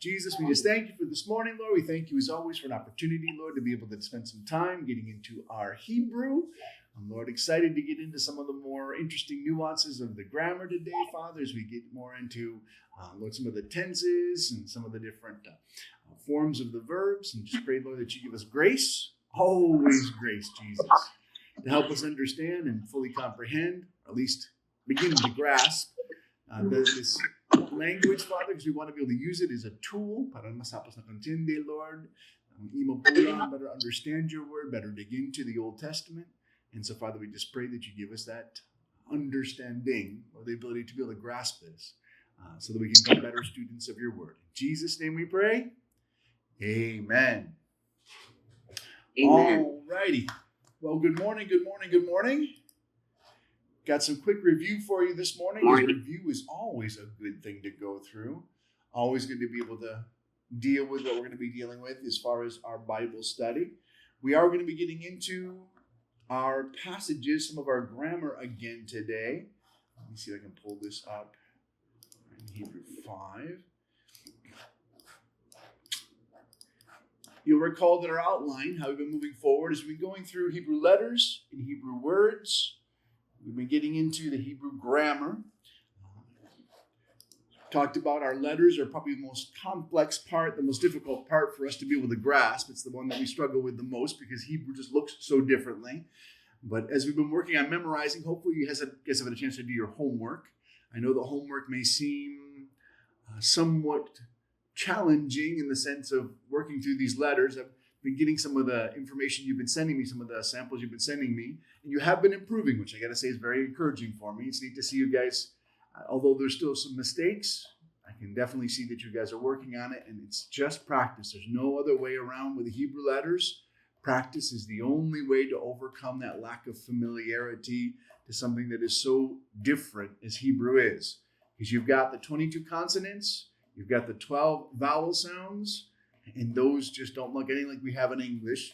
Jesus, we just thank you for this morning, Lord. We thank you as always for an opportunity, Lord, to be able to spend some time getting into our Hebrew. I'm, Lord, excited to get into some of the more interesting nuances of the grammar today, Father, as we get more into, Lord, some of the tenses and some of the different forms of the verbs. And just pray, Lord, that you give us grace, always grace, Jesus, to help us understand and fully comprehend, or at least begin to grasp this language, Father, because we want to be able to use it as a tool para mas tapos na contende, Lord. Better understand your word, better dig into the Old Testament. And so, Father, we just pray that you give us that understanding or the ability to be able to grasp this so that we can become better students of your word. In Jesus' name we pray. Amen. All righty. Well, good morning. Got some quick review for you this morning. Review is always a good thing to go through. Always good to be able to deal with what we're going to be dealing with as far as our Bible study. We are going to be getting into our passages, some of our grammar again today. Let me see if I can pull this up in Hebrew 5. You'll recall that our outline, how we've been moving forward, is we've been going through Hebrew letters and Hebrew words. We've been getting into the Hebrew grammar. Talked about our letters are probably the most complex part, the most difficult part for us to be able to grasp. It's the one that we struggle with the most because Hebrew just looks so differently. But as we've been working on memorizing, hopefully you guys have had a chance to do your homework. I know the homework may seem somewhat challenging in the sense of working through these letters. I've been getting some of the information you've been sending me, some of the samples you've been sending me, and you have been improving, which I got to say is very encouraging for me. It's neat to see you guys. Although there's still some mistakes, I can definitely see that you guys are working on it, and it's just practice. There's no other way around with the Hebrew letters. Practice is the only way to overcome that lack of familiarity to something that is so different as Hebrew is. Because you've got the 22 consonants, you've got the 12 vowel sounds, and those just don't look anything like we have in English.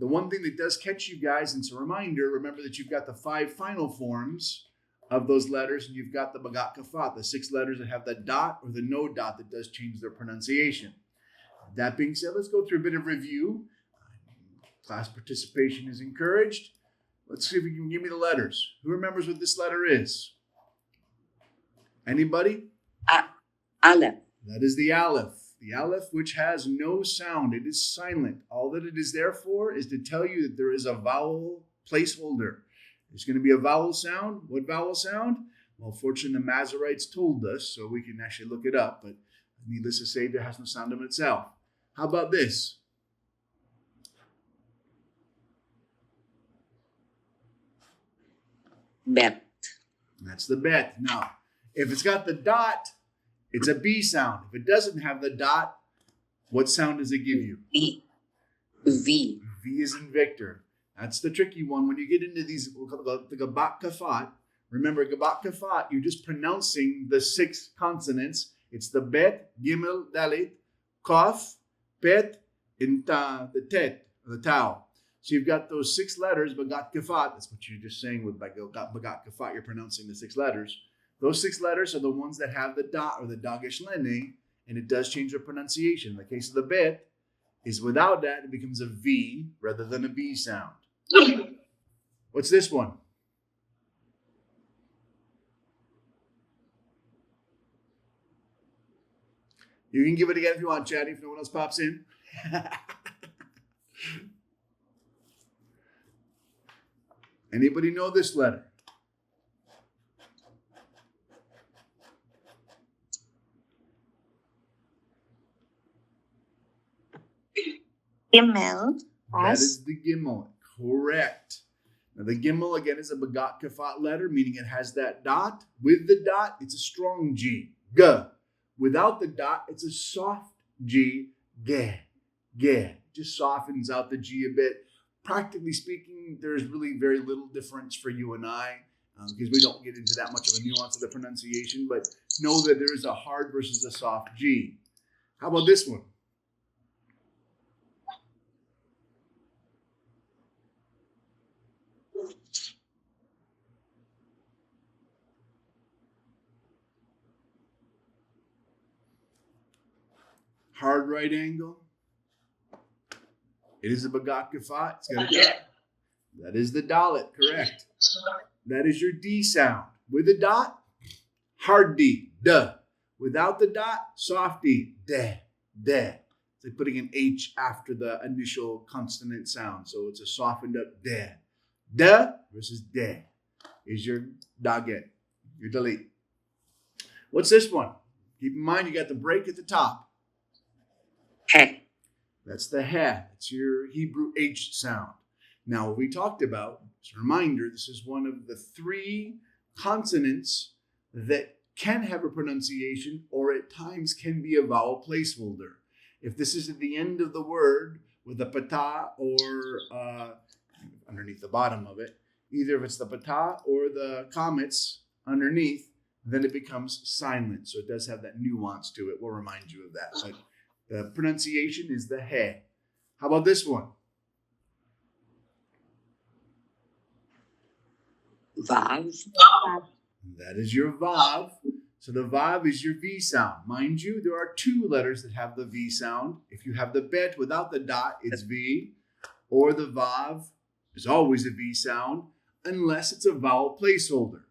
The one thing that does catch you guys, and it's a reminder, remember that you've got the 5 final forms of those letters, and you've got the bagat kafat, the 6 letters that have the dot or the no dot that does change their pronunciation. That being said, let's go through a bit of review. Class participation is encouraged. Let's see if you can give me the letters. Who remembers what this letter is? Anybody? Aleph. That is the Aleph. The Aleph, which has no sound. It is silent. All that it is there for is to tell you that there is a vowel placeholder. There's going to be a vowel sound. What vowel sound? Well, fortunately, the Masoretes told us, so we can actually look it up. But needless to say, there has no sound of itself. How about this? Bet. That's the bet. Now, if it's got the dot, it's a B sound. If it doesn't have the dot, what sound does it give you? V. V. V is in Victor. That's the tricky one. When you get into these, the gabat kafat, remember gabat kafat, you're just pronouncing the 6 consonants. It's the bet, gimel, dalit, kaf, pet, and ta, the tet, the tau. So you've got those 6 letters, bagat kafat. That's what you're just saying with bagat kafat. You're pronouncing the 6 letters. Those 6 letters are the ones that have the dot or the dagesh lene, and it does change their pronunciation. In the case of the bet, is without that, it becomes a V rather than a B sound. What's this one? You can give it again if you want, Chatty, if no one else pops in. Anybody know this letter? Gimel. That is the Gimel. Correct. Now the Gimel, again, is a bagat kafat letter, meaning it has that dot. With the dot, it's a strong G. G. Without the dot, it's a soft G. Ge. Ge. Just softens out the G a bit. Practically speaking, there's really very little difference for you and I because we don't get into that much of a nuance of the pronunciation, but know that there is a hard versus a soft G. How about this one? hard right angle. It is a bagat kafat. It's got a Yeah. dot. That is the dalet, correct. That is your D sound. With a dot, hard D, duh. Without the dot, soft D, deh, deh. It's like putting an H after the initial consonant sound. So it's a softened up deh. Duh versus deh is your daget, your delete. What's this one? Keep in mind you got the break at the top. He. That's the heh. It's your Hebrew H sound. Now, what we talked about, as a reminder, this is one of the 3 consonants that can have a pronunciation or at times can be a vowel placeholder. If this is at the end of the word with a patah or underneath the bottom of it, either if it's the patah or the comets underneath, then it becomes silent. So it does have that nuance to it. We'll remind you of that. But the pronunciation is the he. How about this one? Vav. That is your vav. So the vav is your V sound. Mind you, there are 2 letters that have the V sound. If you have the bet without the dot, it's V. Or the vav is always a V sound unless it's a vowel placeholder.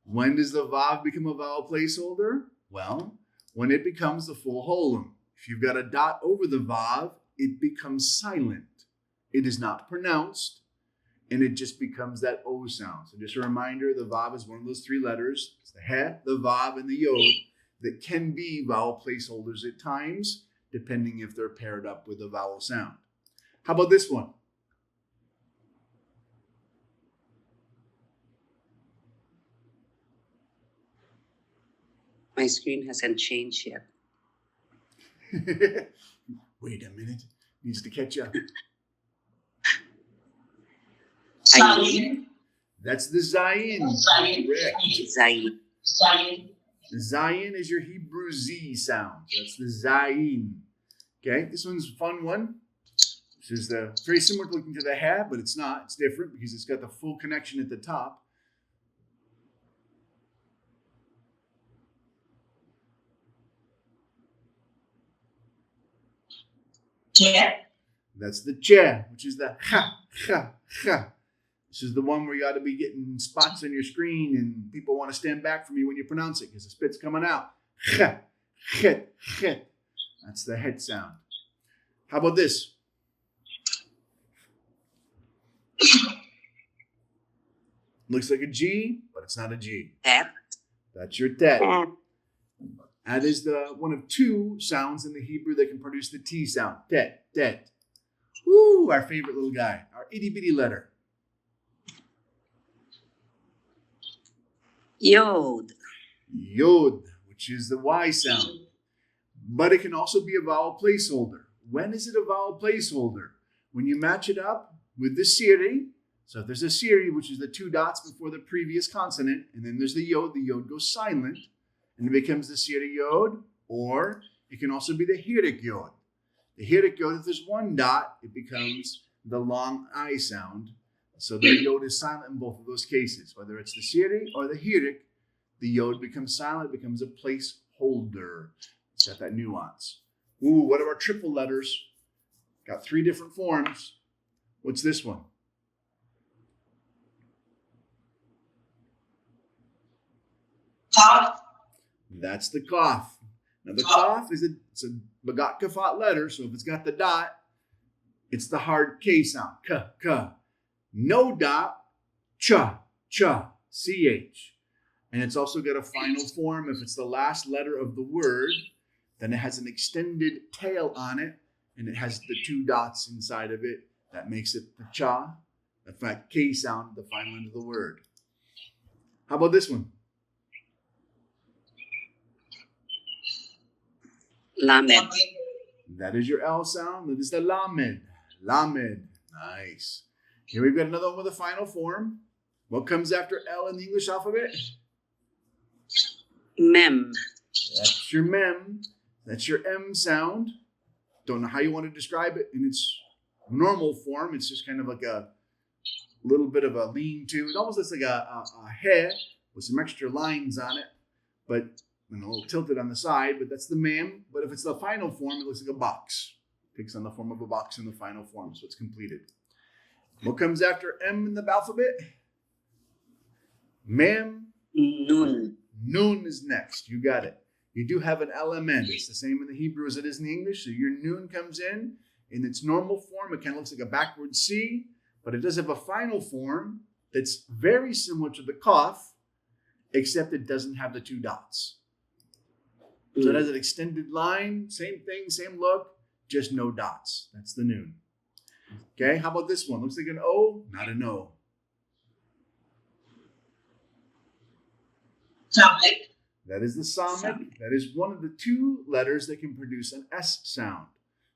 When does the vav become a vowel placeholder? Well, when it becomes the full holum. If you've got a dot over the vav, it becomes silent. It is not pronounced, and it just becomes that O sound. So just a reminder, the vav is one of those 3 letters. It's the he, the vav, and the yod that can be vowel placeholders at times, depending if they're paired up with a vowel sound. How about this one? My screen hasn't changed yet. Wait a minute. Needs to catch up. Ayin. That's the Zayin. Correct. Zayin. The Zayin is your Hebrew Z sound. That's the Zayin. Okay, this one's a fun one. This is very similar looking to the ha, but it's not. It's different because it's got the full connection at the top. Yeah. That's the che, which is the ha, ha, ha. This is the one where you ought to be getting spots on your screen and people want to stand back from you when you pronounce it because the spit's coming out. Ha, het, het. That's the het sound. How about this? Looks like a G, but it's not a G. Tet. That's your tet. That is the one of 2 sounds in the Hebrew that can produce the T sound. Tet, tet. Woo, our favorite little guy, our itty bitty letter. Yod. Yod, which is the Y sound. But it can also be a vowel placeholder. When is it a vowel placeholder? When you match it up with the siri. So if there's a siri, which is the 2 dots before the previous consonant, and then there's the yod goes silent, and it becomes the siri yod, or it can also be the hirik yod. The hirik yod, if there's 1 dot, it becomes the long I sound. So the yod is silent in both of those cases. Whether it's the siri or the hirik, the yod becomes silent, becomes a placeholder. It's got that nuance. Ooh, what are our triple letters? Got 3 different forms. What's this one? Kaf. That's the kaf. Now the kaf is it's a bagat kafat letter, so if it's got the dot, it's the hard K sound. K, K. No dot, cha, cha, ch. And it's also got a final form. If it's the last letter of the word, then it has an extended tail on it, and it has the 2 dots inside of it. That makes it the cha, the fact K sound, the final end of the word. How about this one? Lamed. That is your L sound. That is the lamed. Lamed. Nice. Here we've got another one with a final form. What comes after L in the English alphabet? Mem. That's your mem. That's your M sound. Don't know how you want to describe it in its normal form. It's just kind of like a little bit of a lean to. It almost looks like a he with some extra lines on it. But a little tilted on the side, but that's the mem. But if it's the final form, it looks like a box. It takes on the form of a box in the final form, so it's completed. What comes after M in the alphabet? Mem. Nun. Nun is next. You got it. You do have an LMN. It's the same in the Hebrew as it is in the English. So your nun comes in its normal form. It kind of looks like a backward C, but it does have a final form that's very similar to the Qaf, except it doesn't have the two dots. So it has an extended line, same thing, same look, just no dots. That's the nun. Okay, how about this one? Looks like an O, not an O. Samek. That is the Samek. That is one of the two letters that can produce an S sound.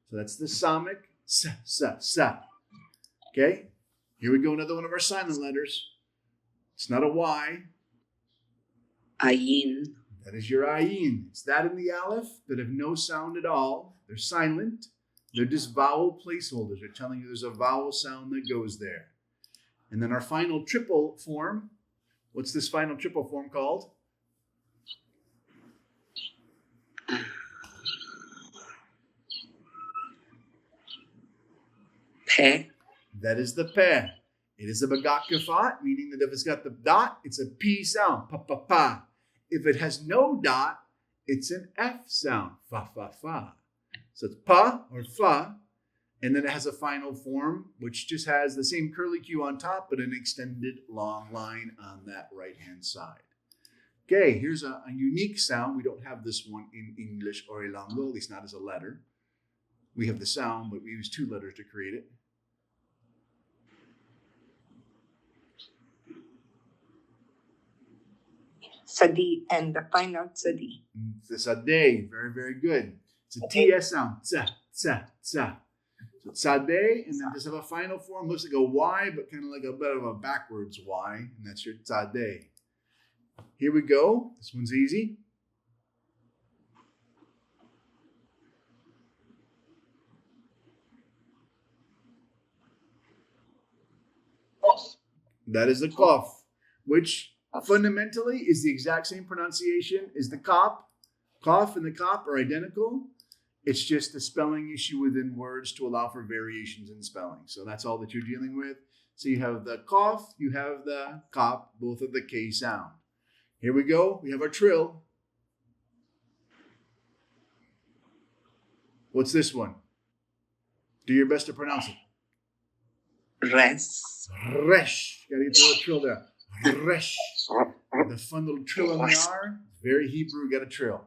So that's the Samek, sa, sa, sa. Okay, here we go, another one of our silent letters. It's not a Y. Ayin. That is your ayin. It's that in the aleph that have no sound at all. They're silent. They're just vowel placeholders. They're telling you there's a vowel sound that goes there. And then our final triple form. What's this final triple form called? Pe. That is the pe. It is a bagat kafat, meaning that if it's got the dot, it's a P sound, pa, pa, pa. If it has no dot, it's an F sound, fa, fa, fa. So it's pa or fa, and then it has a final form, which just has the same curly Q on top, but an extended long line on that right-hand side. Okay, here's a unique sound. We don't have this one in English or Ilongo, at least not as a letter. We have the sound, but we use two letters to create it. Sadi and the final sadi. The sade, very, very good. It's a TS sound, tsa, tsa, tsa. So sade, and then just have a final form, looks like a Y, but kind of like a bit of a backwards Y, and that's your tzadeh. Here we go. This one's easy. That is the qaf, which fundamentally is the exact same pronunciation as the kop. Qaf and the kop are identical. It's just a spelling issue within words to allow for variations in spelling. So that's all that you're dealing with. So you have the qaf, you have the kop, both of the K sound. Here we go. We have our trill. What's this one? Do your best to pronounce it. Res. Resh. Gotta get the little trill there. Resh. The fun little trill on the R. Very Hebrew, got a trill.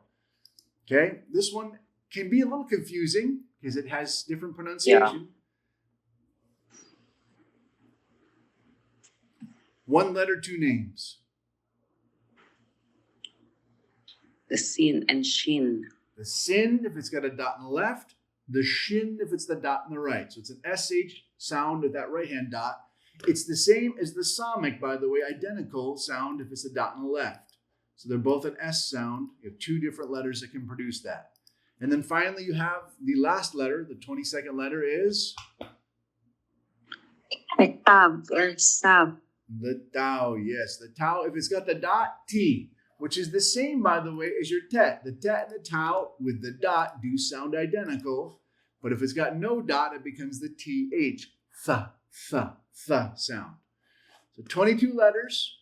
Okay. This one can be a little confusing because it has different pronunciation. One letter, two names. The sin and shin. The sin, if it's got a dot on the left. The shin, if it's the dot on the right. So it's an SH sound with that right-hand dot. It's the same as the Samek, by the way, identical sound if it's a dot on the left. So they're both an S sound. You have two different letters that can produce that. And then finally, you have the last letter, the 22nd letter is? The tab or sab. The tau, yes. The tau, if it's got the dot, T, which is the same, by the way, as your tet. The tet and the tau with the dot do sound identical, but if it's got no dot, it becomes the TH, th sound. So 22 letters.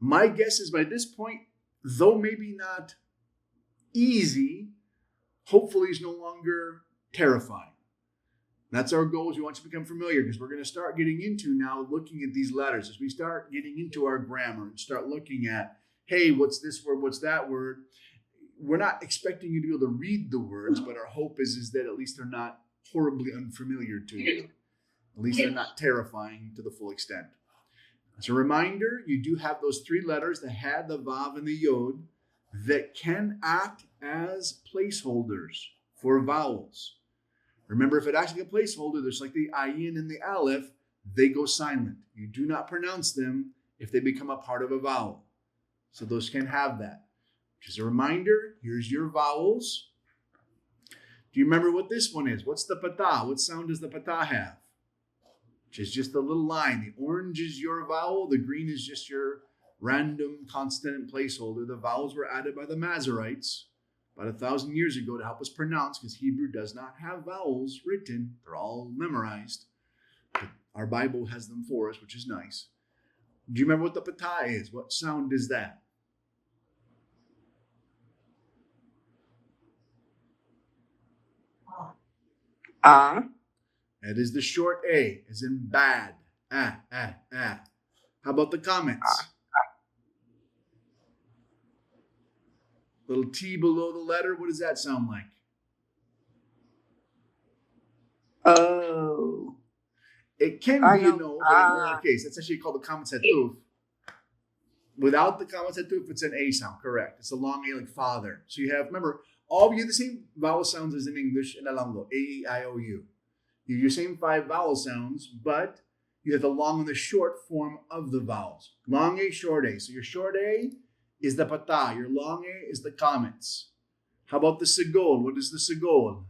My guess is by this point, though maybe not easy, hopefully is no longer terrifying. That's our goal, is we want you to become familiar, because we're going to start getting into now looking at these letters. As we start getting into our grammar and start looking at, hey, what's this word, what's that word? We're not expecting you to be able to read the words, but our hope is that at least they're not horribly unfamiliar to you. At least they're not terrifying to the full extent. As a reminder, you do have those three letters, the had, the vav, and the yod, that can act as placeholders for vowels. Remember, if it acts like a placeholder, there's like the ayin and the aleph, they go silent. You do not pronounce them if they become a part of a vowel. So those can have that. Just a reminder, here's your vowels. Do you remember what this one is? What's the patah? What sound does the patah have? Which is just a little line. The orange is your vowel. The green is just your random consonant placeholder. The vowels were added by the Masoretes about 1,000 years ago to help us pronounce, because Hebrew does not have vowels written. They're all memorized. But our Bible has them for us, which is nice. Do you remember what the patah is? What sound is that? That is the short A, as in bad. Ah. How about the comments? Little T below the letter, what does that sound like? Oh. It can be an O, but in lowercase. That's actually called the comments hatuf. Without the comments hatuf, it's an A sound, correct. It's a long A like father. So you have, remember, all you have the same vowel sounds as in English in Alango. A, E, I, O, U. You have your same 5 vowel sounds, but you have the long and the short form of the vowels. Long A, short A. So your short A is the patah. Your long A is the comments. How about the sigol? What is the sigol?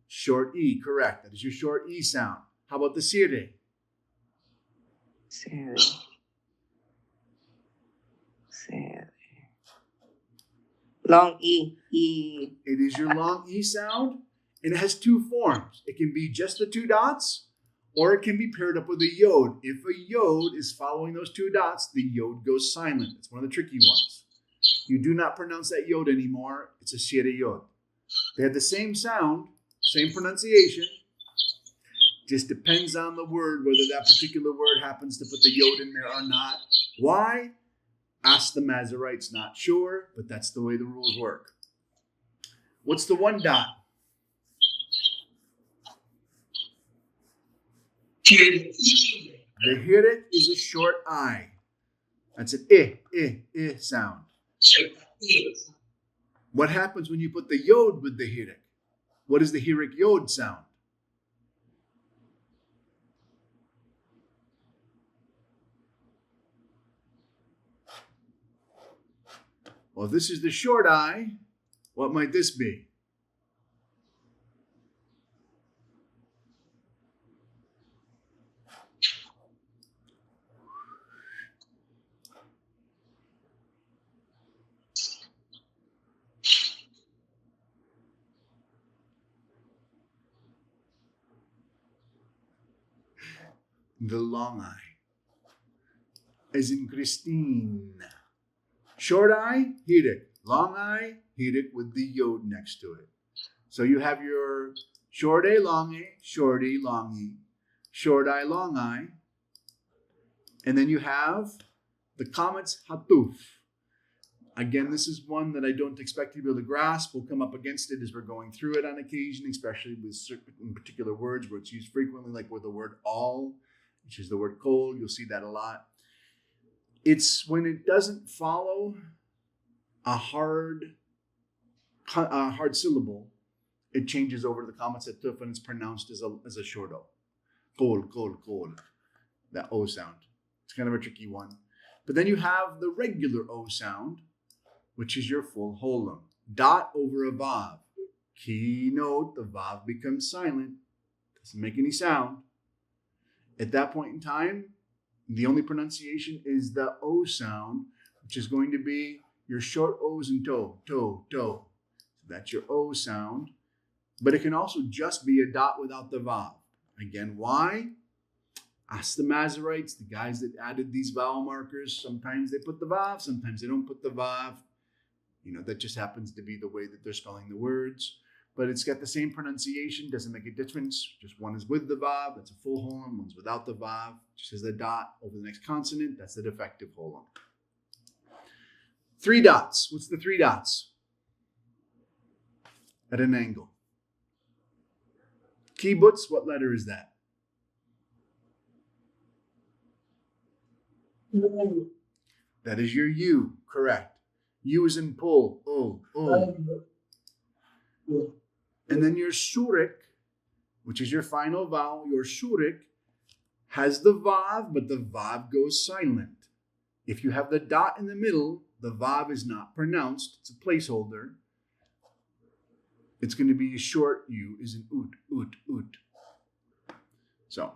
Short E, correct. That is your short E sound. How about the sire? Sire. Long E. It is your long E sound, and it has 2 forms. It can be just the 2 dots, or it can be paired up with a yod. If a yod is following those 2 dots, the yod goes silent. It's one of the tricky ones. You do not pronounce that yod anymore. It's a sire yod. They have the same sound, same pronunciation. Just depends on the word, whether that particular word happens to put the yod in there or not. Why? Ask the Masoretes, not sure, but that's the way the rules work. What's the 1 dot? The hirit is a short I. That's an I sound. What happens when you put the yod with the hirit? What is the hirit yod sound? Well, if this is the short I, what might this be? The long I. As in Christine. Short I, hirit. Long I, hirit with the yod next to it. So you have your short A, long A, short E, long E, short I, long I. And then you have the comments hatuf. Again, this is one that I don't expect you to be able to grasp. We'll come up against it as we're going through it on occasion, especially with certain particular words where it's used frequently, like with the word all, which is the word kol. You'll see that a lot. It's when it doesn't follow a hard syllable, it changes over to the comments hatuf and it's pronounced as a short O. Kol. That O sound. It's kind of a tricky one. But then you have the regular O sound, which is your full holam. Dot over a vav. Key note, the vav becomes silent. Doesn't make any sound. At that point in time, the only pronunciation is the O sound, which is going to be your short O's and toe. So that's your O sound. But it can also just be a dot without the vav. Again, why? Ask the Masoretes, the guys that added these vowel markers. Sometimes they put the vav, sometimes they don't put the vav. That just happens to be the way that they're spelling the words. But it's got the same pronunciation, doesn't make a difference. Just one is with the vav, that's a full holam. One's without the vav, just has the dot over the next consonant, that's the defective holam. 3 dots. What's the 3 dots? At an angle. Kibbutz, what letter is that? That is your U, correct. U is in pull, O. And then your shurik, which is your final vowel, your shurik has the vav, but the vav goes silent. If you have the dot in the middle, the vav is not pronounced. It's a placeholder. It's going to be a short U, is an ut. So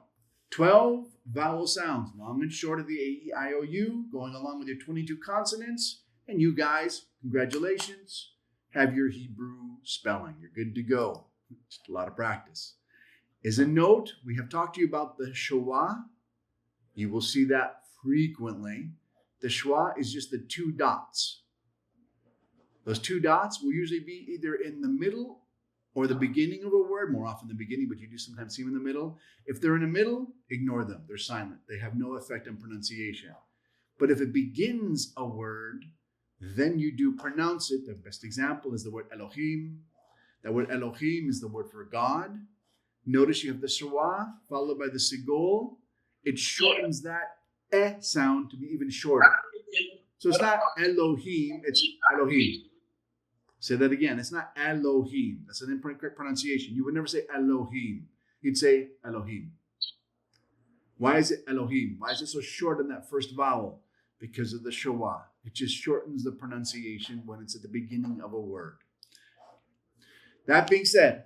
12 vowel sounds, long and short of the A-E-I-O-U, going along with your 22 consonants. And you guys, congratulations, have your Hebrew spelling. You're good to go. Just a lot of practice. As a note, we have talked to you about the schwa. You will see that frequently. The schwa is just the two dots. Those two dots will usually be either in the middle or the beginning of a word, more often the beginning, but you do sometimes see them in the middle. If they're in the middle, ignore them. They're silent. They have no effect on pronunciation. But if it begins a word, then you do pronounce it. The best example is the word Elohim. That word Elohim is the word for God. Notice you have the schwa followed by the sigol. It shortens that sound to be even shorter. So it's not Elohim, it's Elohim. Say that again. It's not Elohim. That's an incorrect pronunciation. You would never say Elohim. You'd say Elohim. Why is it Elohim? Why is it so short in that first vowel? Because of the schwa. It just shortens the pronunciation when it's at the beginning of a word. That being said,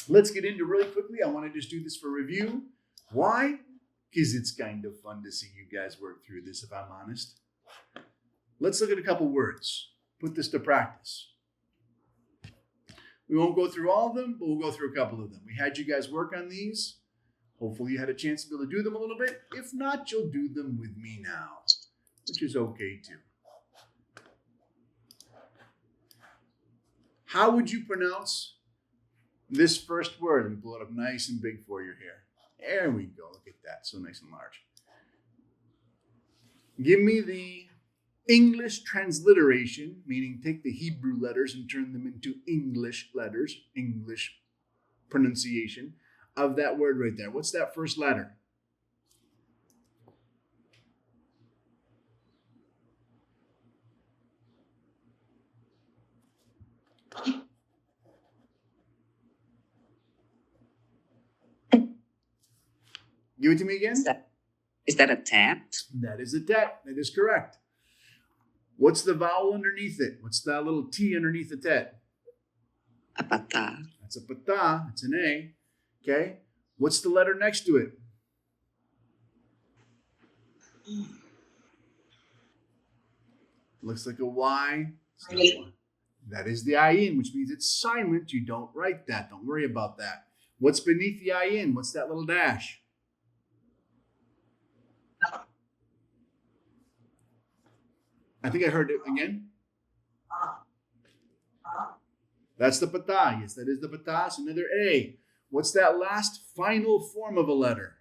let's get into really quickly. I want to just do this for review. Why? Because it's kind of fun to see you guys work through this, if I'm honest. Let's look at a couple words. Put this to practice. We won't go through all of them, but we'll go through a couple of them. We had you guys work on these. Hopefully you had a chance to be able to do them a little bit. If not, you'll do them with me now, which is okay too. How would you pronounce this first word? Let me blow it up nice and big for you here. There we go. Look at that. So nice and large. Give me the English transliteration, meaning take the Hebrew letters and turn them into English letters, English pronunciation of that word right there. What's that first letter? Give it to me again. Is that a tat? That is a tet. That is correct. What's the vowel underneath it? What's that little T underneath the tet? A pata. That's a pata. It's an A. Okay. What's the letter next to it? Looks like a Y. That is the ayin, which means it's silent. You don't write that. Don't worry about that. What's beneath the ayin? What's that little dash? I think I heard it again. That's the pata. Yes, that is the pata. So another A. What's that last final form of a letter?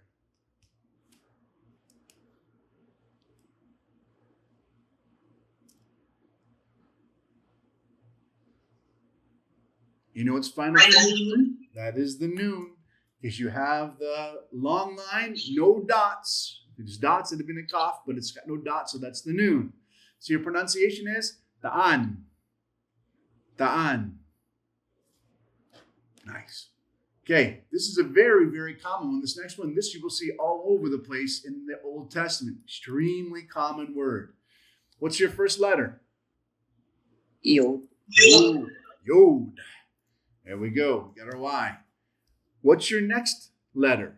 You know its final form? That is the noon. Because you have the long line, no dots. There's dots that have been a cough, but it's got no dots, so that's the noon. So your pronunciation is ta'an. Ta'an. Nice. Okay, this is a very, very common one. This next one, this you will see all over the place in the Old Testament. Extremely common word. What's your first letter? Yo. Yod. Yod. There we go. We got our Y. What's your next letter?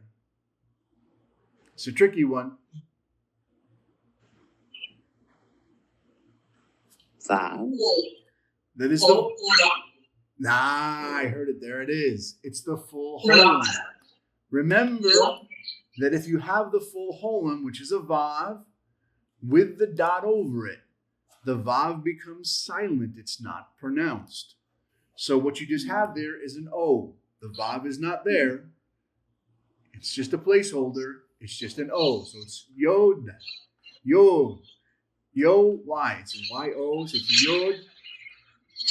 It's a tricky one. Vav. That is the... I heard it. There it is. It's the full holon. Remember that if you have the full holon, which is a vav, with the dot over it, the vav becomes silent. It's not pronounced. So what you just have there is an O. The vav is not there. It's just a placeholder. It's just an O. So it's yod. Yod. Yo-Y. It's a Y-O. So it's a yod.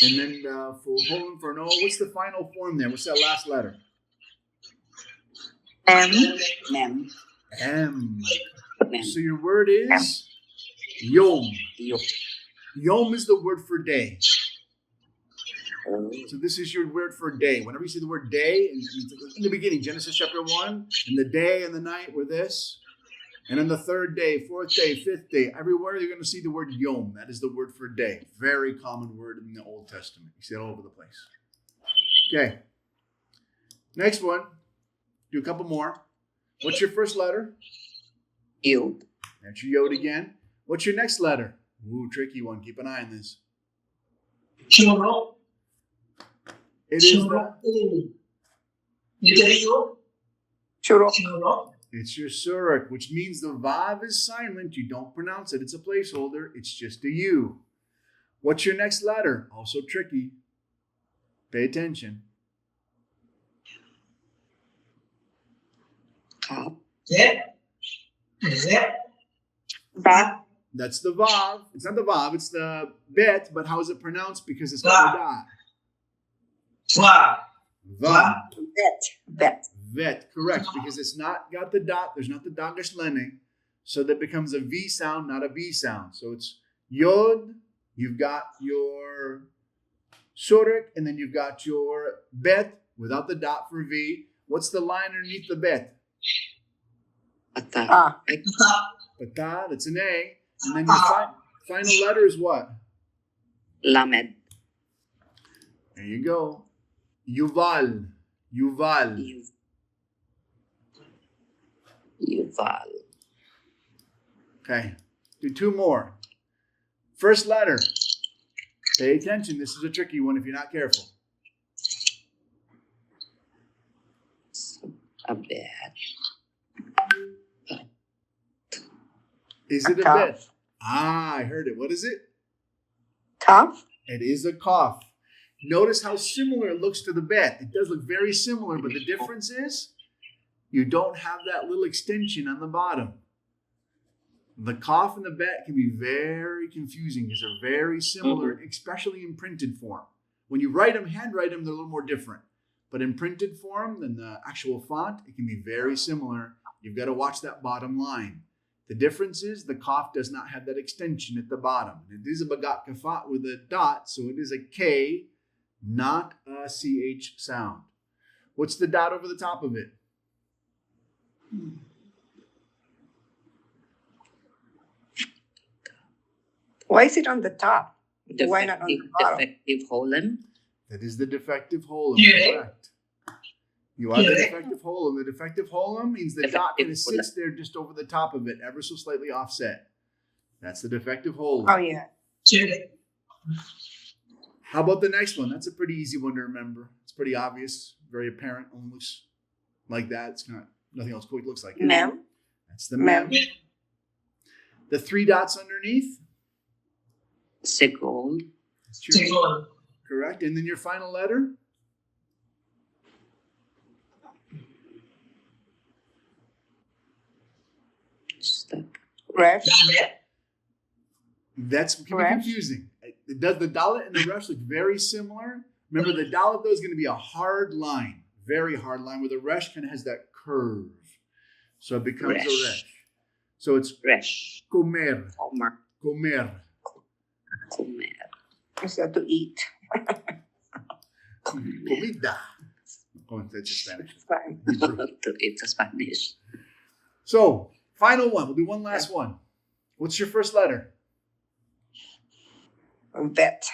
And then full holon for an O. What's the final form there? What's that last letter? M. Mem. M. Mem. So your word is yom. Yo. Yom is the word for day. Oh. So this is your word for day. Whenever you see the word day, in the beginning, Genesis chapter 1, and the day and the night were this. And on the third day, fourth day, fifth day, everywhere you're going to see the word yom. That is the word for day. Very common word in the Old Testament. You see it all over the place. Okay. Next one. Do a couple more. What's your first letter? Yod. That's your yod again. What's your next letter? Ooh, tricky one. Keep an eye on this. Shuruk. It is Shuruk. Shuruk. Shuruk. it's your surik, which means the vav is silent. You don't pronounce it. It's a placeholder. It's just a U. What's your next letter? Also tricky. Pay attention. Kaf. Zet. Zet. Bat. That's the vav. It's not the vav. It's the bet. But how is it pronounced? Because it's got a dot. Vav. Vav. Bet. Vet, correct, because it's not got the dot, there's not the dagesh lene, so that becomes a V sound, not a B sound. So it's yod, you've got your surik, and then you've got your bet without the dot for V. What's the line underneath the bet? Ata. Ah. Pata, that's an A. And then your final letter is what? Lamed. There you go. Yuval. Yuval. Yuval. Okay, do two more. First letter. Pay attention. This is a tricky one if you're not careful. A bed. Is it a Cough. bit? I heard it. What is it? Cough. It is a cough. Notice how similar it looks to the bet. It does look very similar, but the difference is you don't have that little extension on the bottom. The cough and the bet can be very confusing because they're very similar, especially in printed form. When you write them, handwrite them, they're a little more different. But in printed form, than the actual font, it can be very similar. You've got to watch that bottom line. The difference is the cough does not have that extension at the bottom. It is a bagat kafat with a dot, so it is a K, not a CH sound. What's the dot over the top of it? Why is it on the top? Why not on the bottom? Defective holon. That is the defective holum, Yeah. correct. You are the Yeah. defective holum. The defective holum means the dot kind of sits there just over the top of it, ever so slightly offset. That's the defective holum. Oh yeah. Chile. How about the next one? That's a pretty easy one to remember. It's pretty obvious, very apparent, only looks like that. It's not, nothing else quite looks like it. Mem. That's the mem. Mem. The three dots underneath. Segol. That's your- Segol. correct. And then your final letter. Step. Resh. Dalet. That's can be Resh. confusing. It does the dalet and the resh look very similar. Remember, the dalet though is going to be a hard line, very hard line, where the resh kind of has that curve, so it becomes a Resh. resh. So it's Resh. comer, Homer. comer, Comer. Is that to eat? comida. Oh, that's just Spanish. It's fine. Hebrew. It's a Spanish. So, final one. We'll do one last one. What's your first letter? Bet.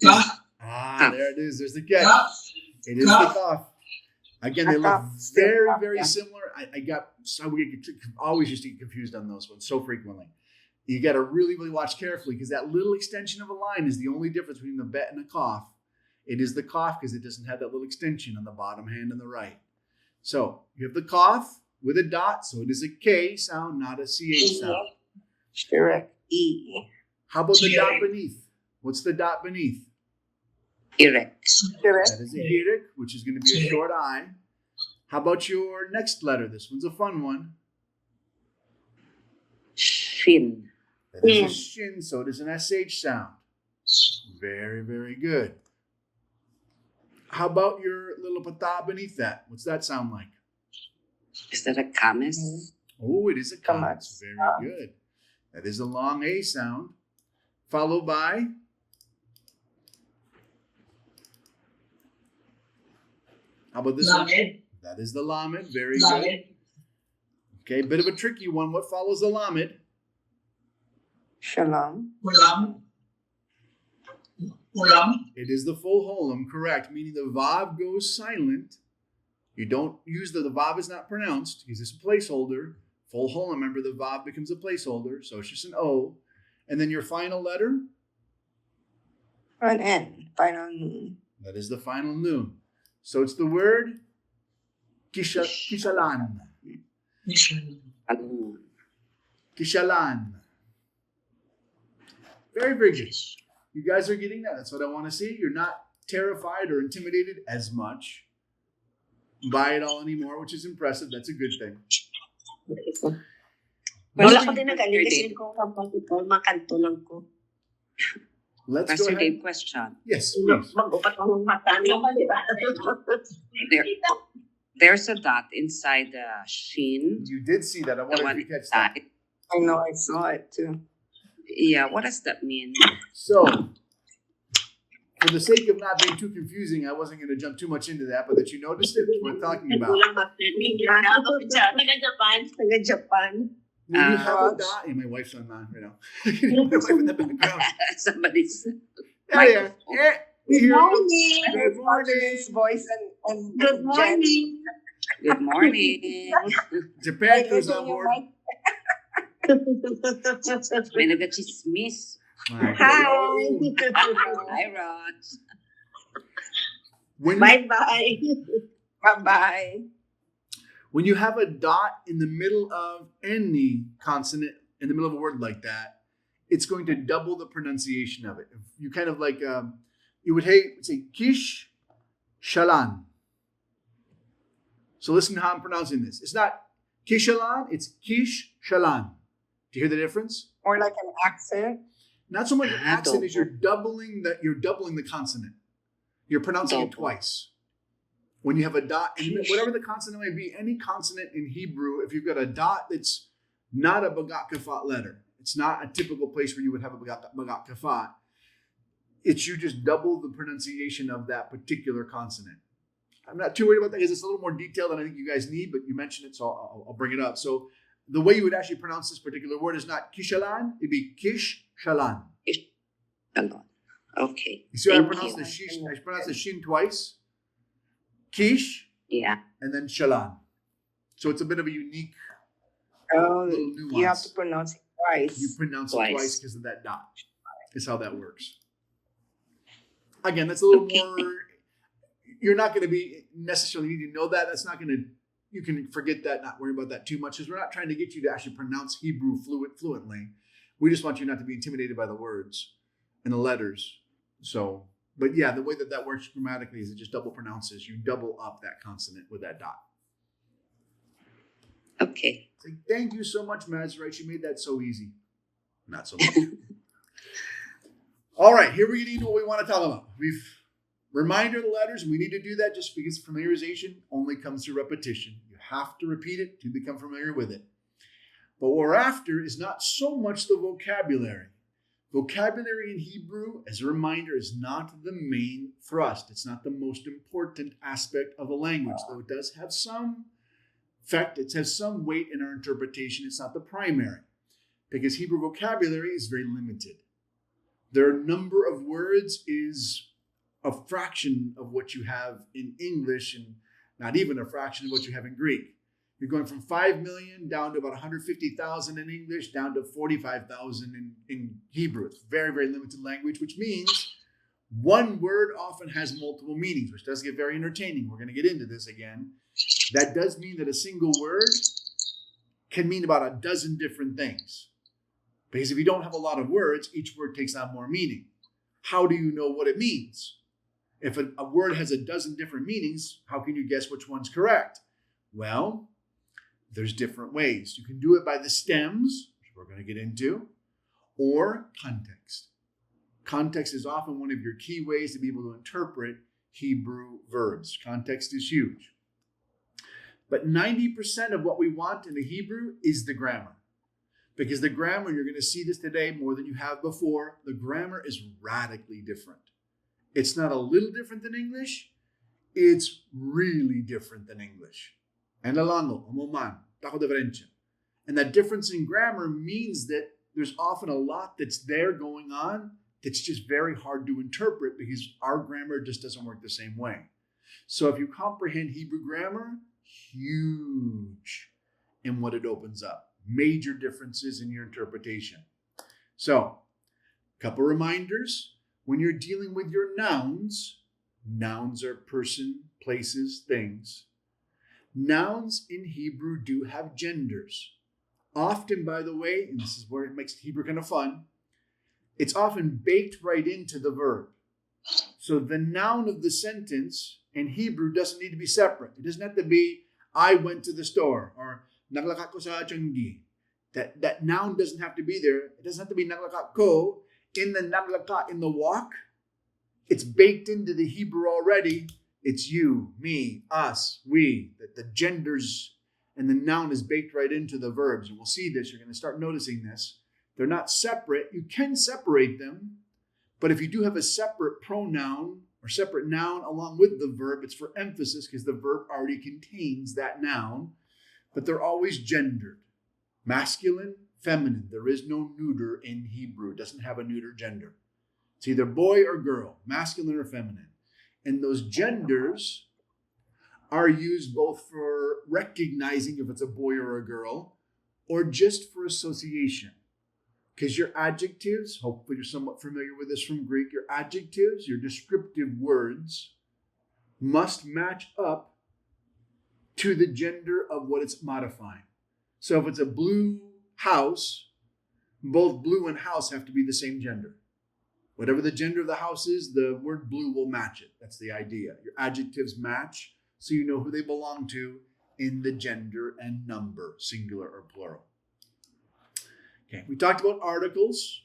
Kaf. There it is. There's the get. Kaf. It is the cough. Again, they look Cough. very, Cough, very yeah. similar. We always used to get confused on those ones so frequently. You got to really, really watch carefully because that little extension of a line is the only difference between the bet and a cough. It is the cough because it doesn't have that little extension on the bottom hand and the right. So you have the cough with a dot, so it is a K sound, not a CH sound. Correct. E. How about the G. dot beneath? What's the dot beneath? Erect. Correct. That is a hirik, which is going to be a short I. How about your next letter? This one's a fun one. Shin. That is a shin, so it is an SH sound. Very, very good. How about your little pata beneath that? What's that sound like? Is that a kames? Oh, it is a kamatz. Kamatz. Very good. That is a long A sound, followed by how about this one? Lamed. That is the lamed. Very good. Lamed. Okay, bit of a tricky one. What follows the lamed? Shalom. Ulam. Ulam. It is the full holum, correct, meaning the vav goes silent You don't use the vav is not pronounced because it's a placeholder. Full whole, remember the vav becomes a placeholder, so it's just an O. And then your final letter, An N. Final that is the final noon. So it's the word kishalan. Ano? Kishalan. Very, very good. You guys are getting that. That's what I want to see. You're not terrified or intimidated as much by it all anymore, which is impressive. That's a good thing. Wala ko din nagaling kasi kung mga kanto lang ko. Let's go Pastor ahead. Dave, question. Yes, please. Mag-upat ang mata niyo. There's a dot inside the shin. You did see that. I The wonder one if you catch that. inside. I know, I saw it too. Yeah, what does that mean? So, for the sake of not being too confusing, I wasn't going to jump too much into that, but that you noticed it, we're talking about. Kulang mata niyo. Taga-Japan. Taga-Japan. When you have a dot, my wife's on mine right now. My wife in the background. Somebody's Yeah, yeah. Yeah. We hear you. Morning. Good morning. His voice and Good morning. good morning. Japan goes on board. May nag-chismis. My Hi. God. Hi, Rod. When you, Bye-bye. Bye-bye. when you have a dot in the middle of any consonant, in the middle of a word like that, it's going to double the pronunciation of it. You kind of like, you would say kish shalan. So listen to how I'm pronouncing this. It's not kishalan, it's kish shalan. Do you hear the difference? Or like an accent. Not so much an accent as Double. you're doubling the consonant. You're pronouncing it Double. twice. When you have a dot, and whatever the consonant may be, any consonant in Hebrew, if you've got a dot that's not a bagat kafat letter, it's not a typical place where you would have a bagat kafat, it's you just double the pronunciation of that particular consonant. I'm not too worried about that because it's a little more detailed than I think you guys need, but you mentioned it, so I'll bring it up. So the way you would actually pronounce this particular word is not kishalan, it'd be kish shalan. Okay. You see how I Thank pronounce you. the shin? I pronounce the shin twice. Kish Yeah. and then shalan. So it's a bit of a unique Oh, little nuance. you have to pronounce it twice. You pronounce it Twice. twice because of that dot. Is how that works. Again, that's a little Okay. more. You're not going to be necessarily need to know that. That's not going to. You can forget that. Not worry about that too much, because we're not trying to get you to actually pronounce Hebrew fluently. We just want you not to be intimidated by the words and the letters. So, but yeah, the way that works grammatically is it just double pronounces. You double up that consonant with that dot. Okay. Say, thank you so much, Mazrite. You made that so easy. Not so much. All right, here we're getting into what we want to talk about. We've reminder the letters, and we need to do that just because familiarization only comes through repetition. You have to repeat it to become familiar with it. But what we're after is not so much the vocabulary. Vocabulary in Hebrew, as a reminder, is not the main thrust. It's not the most important aspect of a language, though it does have some effect. It has some weight in our interpretation. It's not the primary, because Hebrew vocabulary is very limited. Their number of words is a fraction of what you have in English, and not even a fraction of what you have in Greek. You're going from 5 million down to about 150,000 in English, down to 45,000 in Hebrew. It's very, very limited language, which means one word often has multiple meanings, which does get very entertaining. We're going to get into this again. That does mean that a single word can mean about a dozen different things. Because if you don't have a lot of words, each word takes on more meaning. How do you know what it means? If a word has a dozen different meanings, how can you guess which one's correct? Well, there's different ways. You can do it by the stems, which we're going to get into, or context. Context is often one of your key ways to be able to interpret Hebrew verbs. Context is huge. But 90% of what we want in the Hebrew is the grammar. Because the grammar, you're going to see this today more than you have before, the grammar is radically different. It's not a little different than English, it's really different than English. And that difference in grammar means that there's often a lot that's there going on that's just very hard to interpret because our grammar just doesn't work the same way. So if you comprehend Hebrew grammar, huge in what it opens up. Major differences in your interpretation. So, couple reminders. When you're dealing with your nouns are person, places, things. Nouns in Hebrew do have genders. Often, by the way, and this is where it makes Hebrew kind of fun, it's often baked right into the verb. So the noun of the sentence in Hebrew doesn't need to be separate. It doesn't have to be, I went to the store, or naglakak ko sa Changi. That noun doesn't have to be there. It doesn't have to be naglakak ko. In the naglaka, in the walk, it's baked into the Hebrew already. It's you, me, us, we. That the genders and the noun is baked right into the verbs. And we'll see this. You're going to start noticing this. They're not separate. You can separate them. But if you do have a separate pronoun or separate noun along with the verb, it's for emphasis because the verb already contains that noun. But they're always gendered. Masculine, feminine. There is no neuter in Hebrew. It doesn't have a neuter gender. It's either boy or girl, masculine or feminine. And those genders are used both for recognizing if it's a boy or a girl, or just for association. Because your adjectives, hopefully you're somewhat familiar with this from Greek, your adjectives, your descriptive words, must match up to the gender of what it's modifying. So if it's a blue house, both blue and house have to be the same gender. Whatever the gender of the house is, the word blue will match it. That's the idea. Your adjectives match so you know who they belong to in the gender and number, singular or plural. Okay, we talked about articles.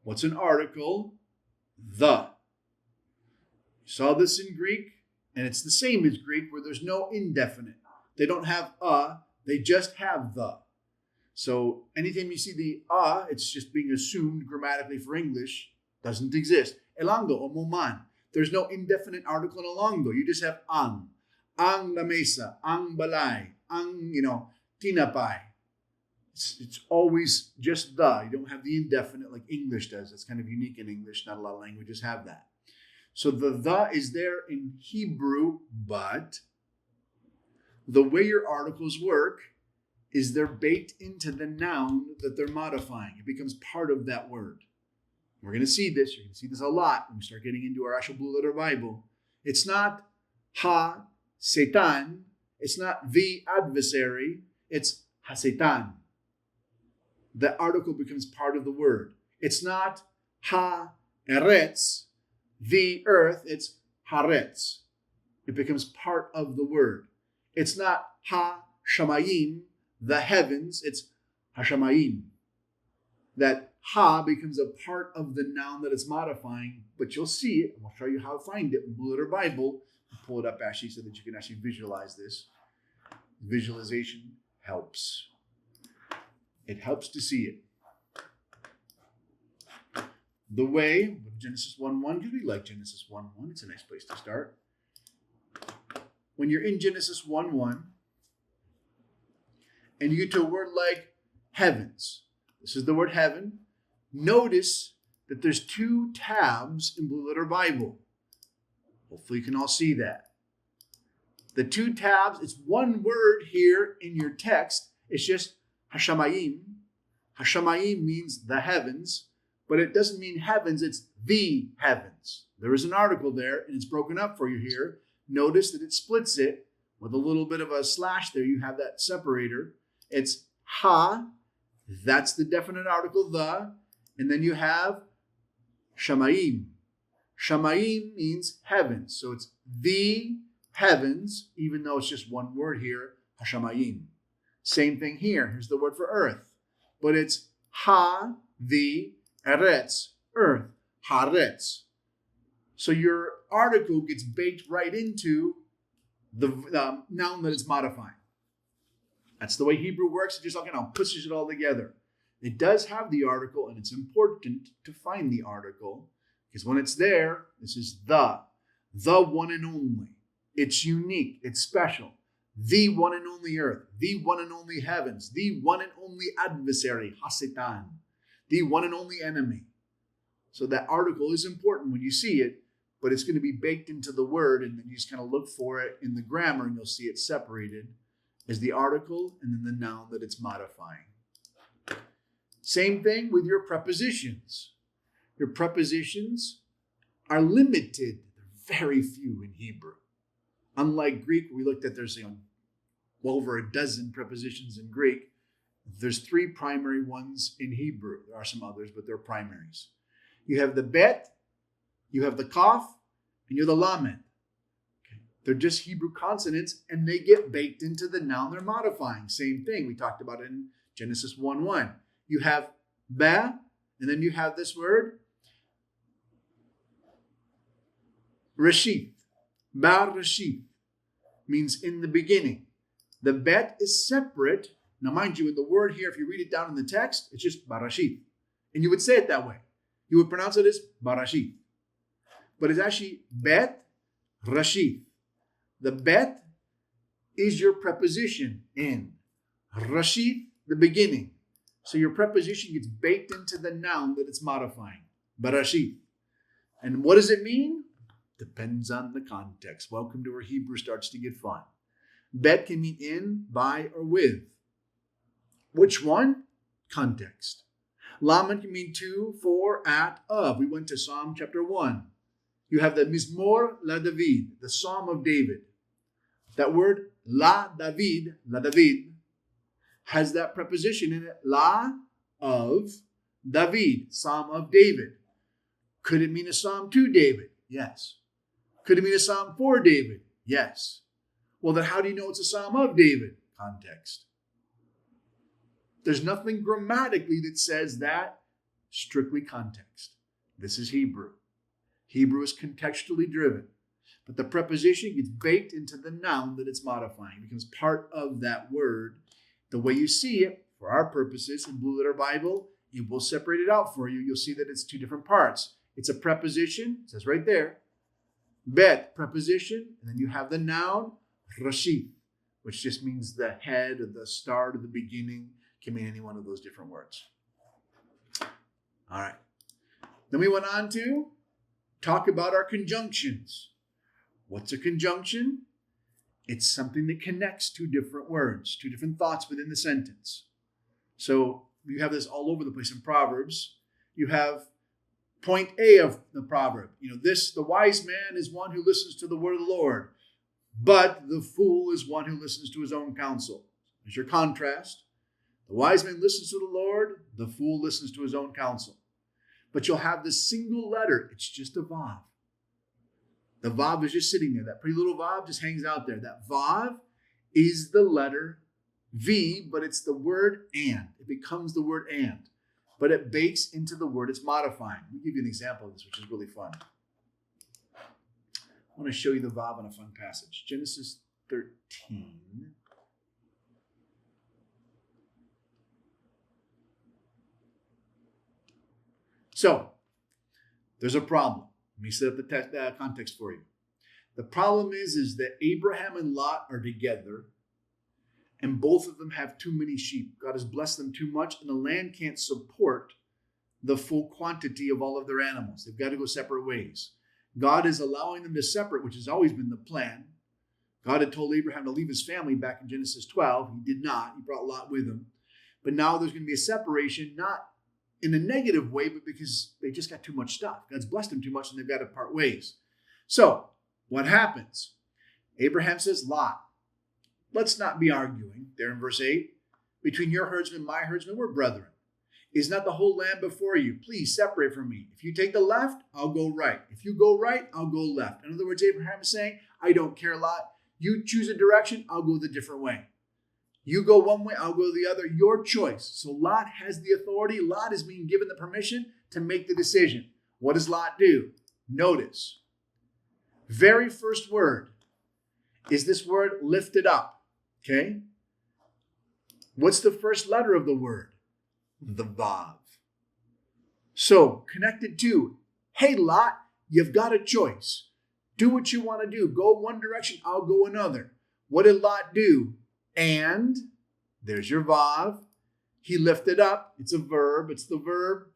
What's an article? The. You saw this in Greek, and it's the same as Greek where there's no indefinite. They don't have a, they just have the. So anytime you see the it's just being assumed grammatically for English, doesn't exist. Elango o muman. There's no indefinite article in Elango. You just have ang. Ang lamesa, ang balay, ang, tinapay. It's always just the. You don't have the indefinite like English does. That's kind of unique in English. Not a lot of languages have that. So the is there in Hebrew, but the way your articles work is they're baked into the noun that they're modifying. It becomes part of that word. We're going to see this. You're going to see this a lot when we start getting into our actual Blue Letter Bible. It's not Satan. It's not the adversary. It's ha-Satan. The article becomes part of the word. It's not ha-Eretz, the earth. It's Haaretz. It becomes part of the word. It's not ha-Shamayim, the heavens. It's ha-Shamayim. That ha becomes a part of the noun that it's modifying, but you'll see it. I'll show you how to find it in Blue Letter Bible. I'll pull it up actually so that you can actually visualize this. Visualization helps. It helps to see it. The way, Genesis 1:1, because we like Genesis 1:1. It's a nice place to start. When you're in Genesis 1:1, and you get to a word like heavens. This is the word heaven. Notice that there's 2 tabs in Blue Letter Bible. Hopefully you can all see that. The 2 tabs, it's one word here in your text. It's just Hashamayim. Hashamayim means the heavens, but it doesn't mean heavens, it's the heavens. There is an article there, and it's broken up for you here. Notice that it splits it with a little bit of a slash there. You have that separator. It's ha, that's the definite article, the, and then you have shamayim. Shamayim means heavens, so it's the heavens, even though it's just one word here, hashamayim. Same thing here. Here's the word for earth, but it's ha, the, eretz, earth, haaretz. So your article gets baked right into the noun that it's modifying. That's the way Hebrew works. It just pushes it all together. It does have the article, and it's important to find the article because when it's there, this is the one and only. It's unique. It's special. The one and only earth, the one and only heavens, the one and only adversary, ha-Satan, the one and only enemy. So that article is important when you see it, but it's going to be baked into the word, and then you just kind of look for it in the grammar, and you'll see it separated as the article and then the noun that it's modifying. Same thing with your prepositions. Your prepositions are limited. They're very few in Hebrew. Unlike Greek, we looked at there's well over a dozen prepositions in Greek. There's 3 primary ones in Hebrew. There are some others, but they're primaries. You have the bet, you have the kaf, and you have the lamed. Okay. They're just Hebrew consonants, and they get baked into the noun they're modifying. Same thing. We talked about it in Genesis 1:1. You have ba, and then you have this word, rashith. Ba rashith means in the beginning. The bet is separate. Now, mind you, in the word here, if you read it down in the text, it's just barashith. And you would say it that way. You would pronounce it as barashith. But it's actually bet rashith. The bet is your preposition in. Rashith, the beginning. So your preposition gets baked into the noun that it's modifying. Barashith. And what does it mean? Depends on the context. Welcome to where Hebrew starts to get fun. Bet can mean in, by, or with. Which one? Context. Lamed can mean to, for, at, of. We went to Psalm chapter 1. You have the Mizmor la David, the Psalm of David. That word la David, has that preposition in it. La, of, David, Psalm of David. Could it mean a psalm to David? Yes. Could it mean a psalm for David? Yes. Well, then how do you know it's a psalm of David? Context. There's nothing grammatically that says that. Strictly context. This is Hebrew. Hebrew is contextually driven. But the preposition gets baked into the noun that it's modifying. It becomes part of that word. The way you see it, for our purposes in Blue Letter Bible, it will separate it out for you. You'll see that it's 2 different parts. It's a preposition. It says right there. Bet, preposition. And then you have the noun, rashith, which just means the head or the start or the beginning. Can mean any one of those different words. All right. Then we went on to talk about our conjunctions. What's a conjunction? It's something that connects 2 different words, 2 different thoughts within the sentence. So you have this all over the place in Proverbs. You have point A of the proverb. The wise man is one who listens to the word of the Lord, but the fool is one who listens to his own counsel. There's your contrast. The wise man listens to the Lord, the fool listens to his own counsel. But you'll have this single letter. It's just a vav. The vav is just sitting there. That pretty little vav just hangs out there. That vav is the letter V, but it's the word and. It becomes the word and. But it bakes into the word it's modifying. Let me give you an example of this, which is really fun. I want to show you the vav in a fun passage. Genesis 13. So, there's a problem. Let me set up the context for you. The problem is that Abraham and Lot are together, and both of them have too many sheep. God has blessed them too much, and the land can't support the full quantity of all of their animals. They've got to go separate ways. God is allowing them to separate, which has always been the plan. God had told Abraham to leave his family back in Genesis 12. He did not. He brought Lot with him. But now there's going to be a separation, not in a negative way, but because they just got too much stuff. God's blessed them too much, and they've got to part ways. So, what happens? Abraham says, Lot, let's not be arguing, there in verse 8, between your herdsmen and my herdsmen, we're brethren. Is not the whole land before you? Please separate from me. If you take the left, I'll go right. If you go right, I'll go left. In other words, Abraham is saying, I don't care, Lot. You choose a direction, I'll go the different way. You go one way, I'll go the other. Your choice. So Lot has the authority. Lot is being given the permission to make the decision. What does Lot do? Notice. Very first word is this word lifted up. Okay? What's the first letter of the word? The vav. So connected to, hey Lot, you've got a choice. Do what you want to do. Go one direction, I'll go another. What did Lot do? And there's your vav. He lifted up. It's a verb. It's the verb.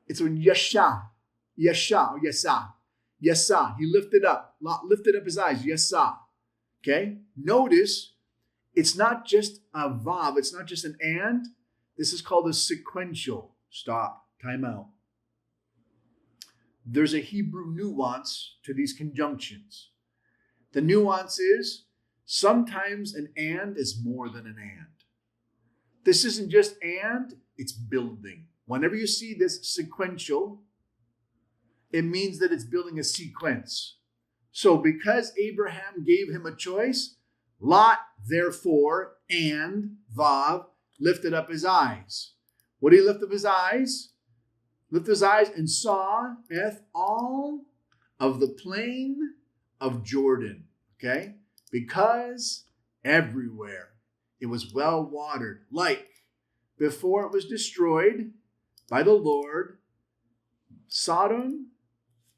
It's when yasha. Yasha, or yasa. Yasa, he lifted up. Lot lifted up his eyes. Yasa. Okay? Notice, it's not just a vav. It's not just an and. This is called a sequential. Stop. Time out. There's a Hebrew nuance to these conjunctions. The nuance is sometimes an and is more than an and. This isn't just and, it's building. Whenever you see this sequential, it means that it's building a sequence. So because Abraham gave him a choice, Lot, therefore, and Vav, lifted up his eyes. What did he lift up his eyes? Lift his eyes and saw all of the plain of Jordan. Okay? Because everywhere it was well watered, like before it was destroyed by the Lord, Sodom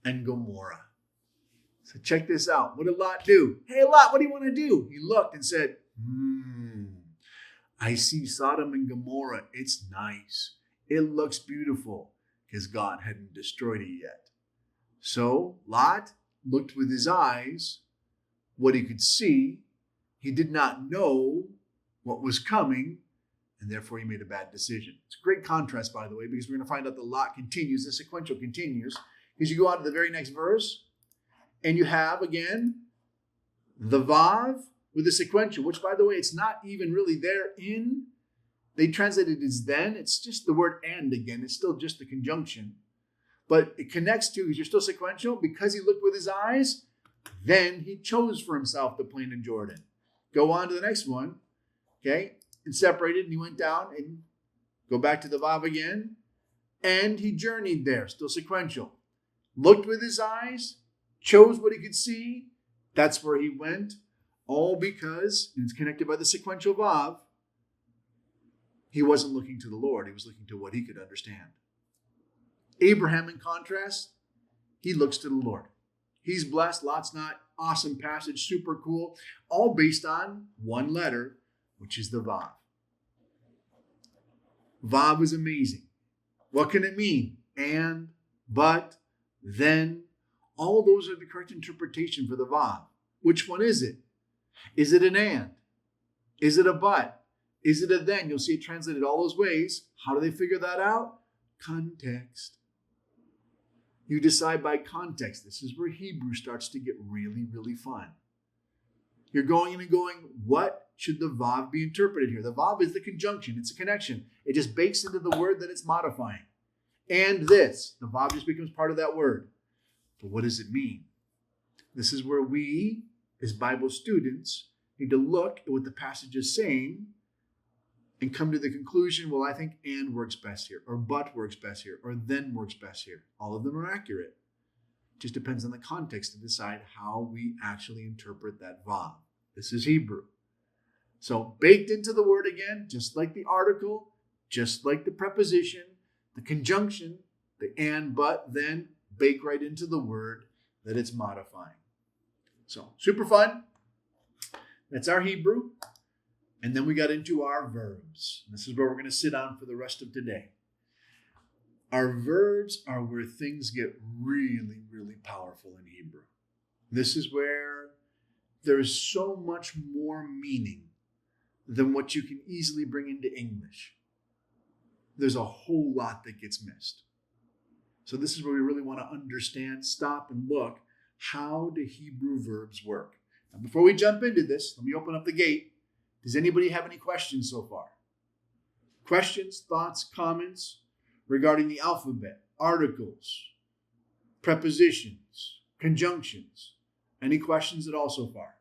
and Gomorrah. So check this out. What did Lot do? Hey, Lot, what do you want to do? He looked and said, I see Sodom and Gomorrah. It's nice. It looks beautiful, because God hadn't destroyed it yet. So Lot looked with his eyes what he could see. He did not know what was coming, and therefore he made a bad decision. It's a great contrast, by the way, because we're going to find out the Lot continues, the sequential continues, because you go on to the very next verse, and you have, again, the Vav with the sequential, which, by the way, it's not even really there in. They translated it as then. It's just the word and again. It's still just the conjunction. But it connects to, because you're still sequential, because he looked with his eyes, then he chose for himself the plain in Jordan. Go on to the next one, okay? And separated, and he went down and go back to the Vav again. And he journeyed there, still sequential. Looked with his eyes, chose what he could see. That's where he went. All because, and it's connected by the sequential Vav, he wasn't looking to the Lord. He was looking to what he could understand. Abraham, in contrast, he looks to the Lord. He's blessed. Lot's not. Awesome passage. Super cool. All based on one letter, which is the Vav. Vav is amazing. What can it mean? And, but, then. All those are the correct interpretation for the Vav. Which one is it? Is it an and? Is it a but? Is it a then? You'll see it translated all those ways. How do they figure that out? Context. You decide by context. This is where Hebrew starts to get really, really fun. You're going in and going, what should the Vav be interpreted here? The Vav is the conjunction. It's a connection. It just bakes into the word that it's modifying. And this. The Vav just becomes part of that word. But what does it mean? This is where we, as Bible students, need to look at what the passage is saying and come to the conclusion, well, I think and works best here, or but works best here, or then works best here. All of them are accurate. It just depends on the context to decide how we actually interpret that Vav. This is Hebrew. So baked into the word again, just like the article, just like the preposition, the conjunction, the and, but, then, bake right into the word that it's modifying. So super fun. That's our Hebrew. And then we got into our verbs. This is where we're going to sit on for the rest of today. Our verbs are where things get really, really powerful in Hebrew. This is where there is so much more meaning than what you can easily bring into English. There's a whole lot that gets missed. So this is where we really want to understand, stop and look, how do Hebrew verbs work? Now, before we jump into this, let me open up the gate. Does anybody have any questions so far? Questions, thoughts, comments regarding the alphabet, articles, prepositions, conjunctions? Any questions at all so far?